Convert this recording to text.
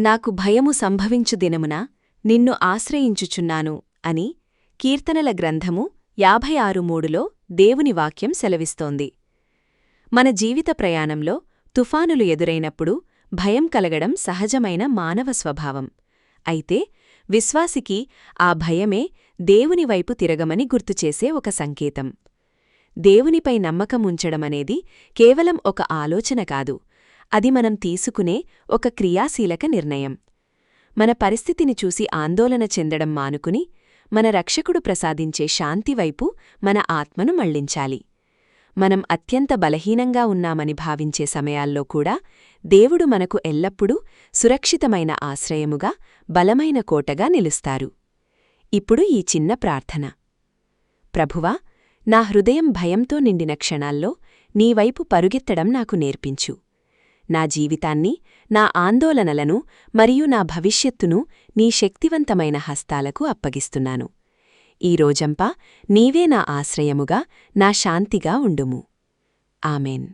నాకు భయము సంభవించు దినమున నిన్ను ఆశ్రయించుచున్నాను అని కీర్తనల గ్రంథము 56:3లో దేవుని వాక్యం సెలవిస్తోంది. మన జీవిత ప్రయాణంలో తుఫానులు ఎదురైనప్పుడు భయం కలగడం సహజమైన మానవ స్వభావం. అయితే విశ్వాసికి ఆ భయమే దేవునివైపు తిరగమని గుర్తుచేసే ఒక సంకేతం. దేవునిపై నమ్మకముంచడమనేది కేవలం ఒక ఆలోచన కాదు, అది మనం తీసుకునే ఒక క్రియాశీలక నిర్ణయం. మన పరిస్థితిని చూసి ఆందోళన చెందడం మానుకుని మన రక్షకుడు ప్రసాదించే శాంతివైపు మన ఆత్మను మళ్లించాలి. మనం అత్యంత బలహీనంగా ఉన్నామని భావించే సమయాల్లో కూడా దేవుడు మనకు ఎల్లప్పుడూ సురక్షితమైన ఆశ్రయముగా, బలమైన కోటగా నిలుస్తారు. ఇప్పుడు ఈ చిన్న ప్రార్థన. ప్రభువా, నా హృదయం భయంతో నిండిన క్షణాల్లో నీవైపు పరుగెత్తడం నాకు నేర్పించు. నా జీవితాన్ని, నా ఆందోళనలను మరియు నా భవిష్యత్తును నీ శక్తివంతమైన హస్తాలకు అప్పగిస్తున్నాను. ఈ రోజంపా నీవే నా ఆశ్రయముగా, నా శాంతిగా ఉండుము. ఆమెన్.